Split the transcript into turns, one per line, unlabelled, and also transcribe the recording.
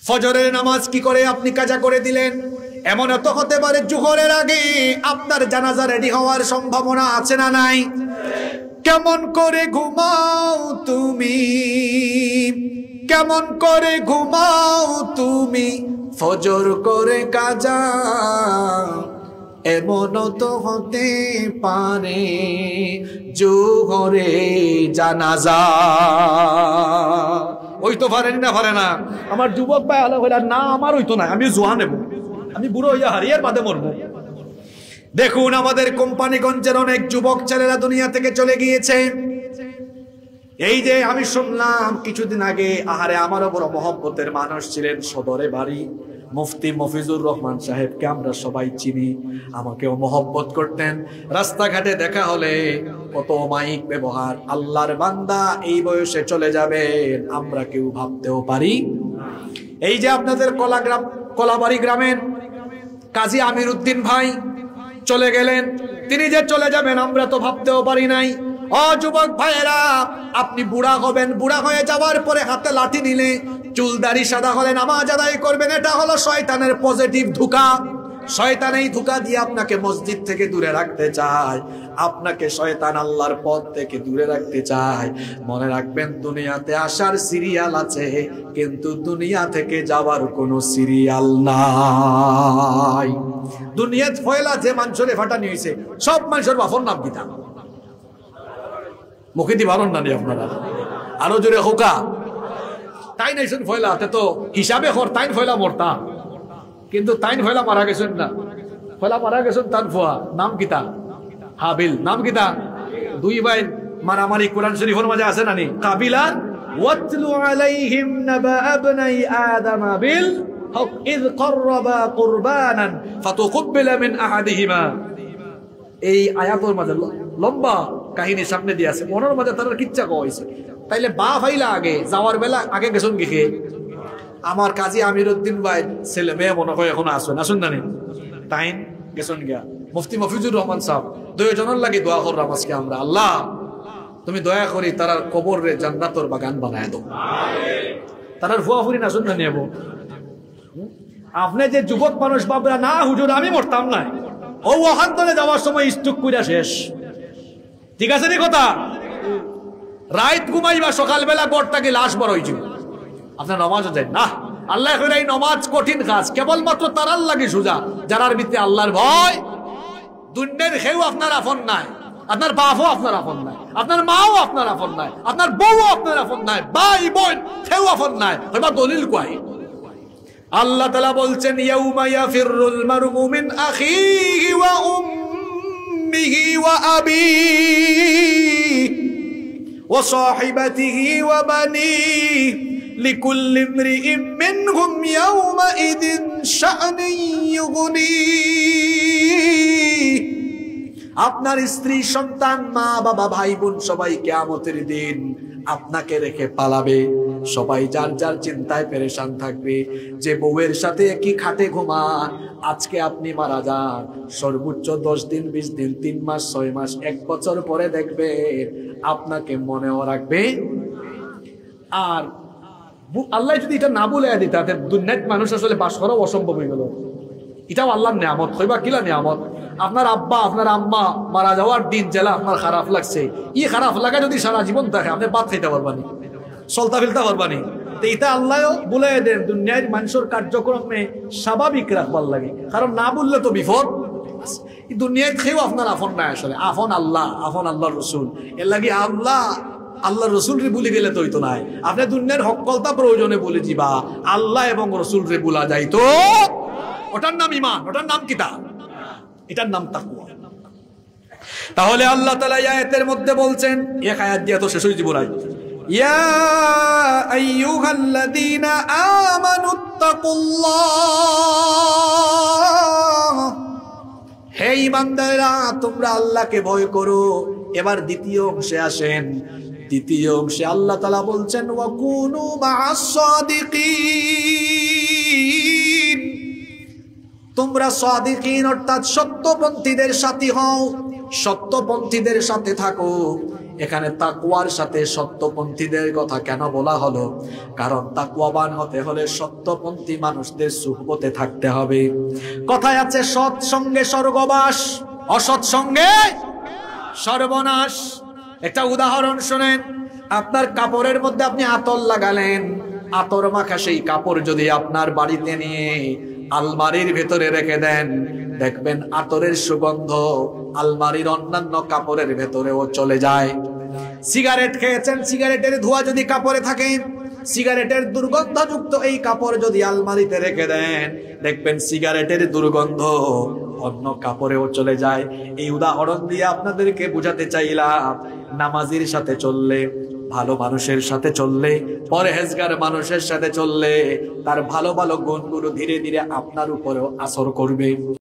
ফজরের নামাজ কি করে আপনি কাজা করে দিলেন? এমন তো হতে পারে জোহরের আগে আপনার জানাজা রেডি হওয়ার সম্ভাবনা আছে না নাই? কেমন করে ঘুমাও তুমি, কেমন করে ঘুমাও তুমি, ফজর করে কাজা এমন তো হতে পারে জোহরে জানাজা। ওই তো পারেন না, পারে না। আমার যুবক ভাই আলো হইলা না, আমার হইতো না, আমি জোয়া নেব, আমি বুড়ো হইয়া হারিয়ার বাদে মরবো। দেখুন আমাদের কোম্পানিগঞ্জের অনেক যুবক ছেলেরা দুনিয়া থেকে চলে গিয়েছে। এই যে আমি শুনলাম কিছুদিন আগে, আহারে আমারও বড় মহব্বতের মানুষ ছিলেন, সদরে বাড়ি, মুফতি মফিজুর রহমান সাহেবকে আমরা সবাই চিনি, আমাকেও মহব্বত করতেন। রাস্তাঘাটে দেখা হলে কত মাইক ব্যবহার। আল্লাহর বান্দা এই বয়সে চলে যাবেন, আমরা কেউ ভাবতেও পারি। এই যে আপনাদের কলাবাড়ি গ্রামের কাজী আমির উদ্দিন ভাই চলে গেলেন, তিনি যে চলে যাবেন আমরা তো ভাবতেও পারি নাই। ও যুবক ভাইয়েরা, আপনি বুড়া হবেন, বুড়া হয়ে যাওয়ার পরে হাতে লাঠি নিলে, চুল দাড়ি সাদা হলে নামাজ আদায় করবেন, এটা হলো শয়তানের পজিটিভ ধোঁকা। শয়তান এই ধোঁকা দিয়ে আপনাকে মসজিদ থেকে দূরে রাখতে চায়, আপনাকে শয়তান আল্লাহর পথ থেকে দূরে রাখতে চায়। মনে রাখবেন, দুনিয়াতে আসার সিরিয়াল আছে, কিন্তু দুনিয়া থেকে যাওয়ার কোনো সিরিয়াল নাই। দুনিয়াত ফয়লা যে মানুষের ফাটানি হয়েছে, সব মানুষের বাফর নাম কিতা মুখে দি বারণ না নি আপনারা, আরো জোরে হোকা। তাই নাইছেন ফয়লা, তো হিসাবে কর তাইন ফয়লা মরতা, কিন্তু তাইন ফয়লা মারা গেছেন না, ফয়লা মারা গেছেন তান ফুয়া নাম কিতা হাবিল, নাম কিতা। দুই ভাই মারামারি কোরআন শরীফের মাঝে আছে নানি, কাবিলা ওয়াতলু আলাইহিম নাবা ইবনাই আদম বিল হক ইয করবা কুরবানান ফাতুকবিলা মিন আহাদিহিমা। এই আয়াতের মাঝে লম্বা কাহিনী সামনে দিয়ে আছে, মনের মাঝে তার কিচ্ছা কইছে। তাইলে বা ফাইলা আগে যাওয়ার বেলা আগে গেছেন গিয়ে আমার কাজী আমির উদ্দিন ভাই ছেলে মেয়ে মনে হয় এখন আসুন আসুন না, তাইন গেছেন গিয়া মুফতি মফিজুর রহমান সাহেব দুইজনের লাগে দোয়া করলাম আজকে আমরা, আল্লাহ তুমি দয়া করি তারার কবর রে জান্নাতের বাগান বানায় দাও, তারার ফুয়া ফুরি না শুননা নেব। আপনি যে যুবক মানুষ বাবরা না হুজুর আমি মরতাম না, ও ওহান্তরে যাওয়ার সময় স্ট্রোক কইরা শেষ, ঠিক আছে নি কথা। রাত ঘুমাইবা, সকালবেলা গড়টাকে লাশ বড় হয়েছে, আপনার নমাজও যায় না। আল্লাহ এই নমাজ কঠিন কাজ, কেবলমাত্র তারার লাগে সোজা যারার ভিতরে আল্লাহর ভয়। দুনিয়ার কেউ আপনার আপন নাই, আপনার বাপও আপনার আপন নাই, আপনার মাও আপনার আপন নাই, আপনার বউও আপনার আপন নাই, ভাই বোন কেউ আপন নাই। এবার দলিল কয় আল্লাহ তাআলা বলছেন, ইয়াউমা ইয়াফিরুল মারউ মিন আখিহি ওয়া উম্মিহি ওয়া আবিহি ওয়া সাহিবাতিহি ওয়া বানিহি লিকুল্লি ইমরিইন মিনহুম ইয়াউমাইযিন শা'নুন ইউগনিহি। আপনার স্ত্রী, সন্তান, মা বাবা, ভাই বোন সবাই কিয়ামতের দিন আপনাকে রেখে পালাবে, সবাই যার যার চিন্তায় পেরেশান থাকবে। যে বউয়ের সাথে একই খাটে ঘুমান, আজকে আপনি মারা যান, সর্বোচ্চ 10 দিন, 20 দিন, 3 মাস, 6 মাস, 1 বছর পরে দেখবেন আপনাকে মনেও রাখবে। আর আল্লাহ যদি এটা না বলে দিত, দুনিয়ার মানুষ আসলে বাস করাও অসম্ভব হয়ে গেল। এটাও আল্লাহর নিয়ামত, হইবা কিলা নিয়ামত। আপনার আব্বা, আপনার আম্মা মারা যাওয়ার দিন জেলা আপনার খারাপ লাগছে, ই খারাপ লাগা যদি সারা জীবন থাকে, আপনি ভাত খাইতে পারবানি, চলতা ফেলতে পারবানি। তো এটা আল্লাহ বলে দেন, দুনিয়ার মানুষের কার্যক্রমে স্বাভাবিক রাখবার লাগে, কারণ না বললে তো বিপদ। দুনিয়ায় খেয়েও আপনার আপন নাই, আসলে আপন আল্লাহ, আপন আল্লাহ রসুল। এর লাগে আল্লাহ রসুল রে বলে গেলে তো হইতো নাই, আপনি দুনিয়ার হকলতা প্রয়োজনে বলে দিবা, আল্লাহ এবং রসুল রে বলা যাইতো, ওটার নাম ঈমান, ওটার নাম কিতাব, এটার নাম তাকওয়া। তাহলে আল্লাহ তাআলা আয়াতের মধ্যে বলছেন, এক আয়াত দিয়ে তো শেষ হয়ে যাব নাই, ইয়া আইয়ুহাল্লাযীনা আমানুত্তাকুল্লাহ, হে ঈমানদাররা তোমরা আল্লাহকে ভয় করো। এবার দ্বিতীয় অংশে আসেন। দ্বিতীয় অংশে আল্লাহ তাআলা বলছেন, ওয়া কুনু মা'আস সাদিকিন, তোমরা সাদিকিন অর্থাৎ সত্যপন্থীদের সাথী হও, সত্যপন্থীদের সাথে থাকো। এখানে তাকওয়ার সাথে সত্যপন্থীদের কথা কেন বলা হলো? কারণ তাকওয়াবান হতে হলে সত্যপন্থী মানুষদের সুহবতে থাকতে হবে। কথায় আছে সৎ সঙ্গে স্বর্গবাস, অসৎ সঙ্গে সর্বনাশ। একটা উদাহরণ শুনেন, আপনার কাপড়ের মধ্যে আপনি আতর লাগালেন, আতর মাখা সেই কাপড় যদি আপনার বাড়িতে নিয়ে আলমারির ভেতরে রেখে দেন, দেখবেন আতরের সুগন্ধ আলমারির অন্যান্য কাপড়ের ভেতরেও চলে যায়। সিগারেট খেয়েছেন, সিগারেটের ধোঁয়া যদি কাপড়ে থাকে, সিগারেটের দুর্গন্ধযুক্ত এই কাপড় যদি আলমারিতে রেখে দেন, দেখবেন সিগারেটের দুর্গন্ধ অন্য কাপড়েও চলে যায়। এই উদাহরণ দিয়ে আপনাদেরকে বুঝাতে চাইলাম, নামাজির সাথে চললে, ভালো মানুষের সাথে চললে, পরহেজগার মানুষের সাথে চললে তার ভালো ভালো গুণগুলো ধীরে ধীরে আপনার উপরেও আসর করবে।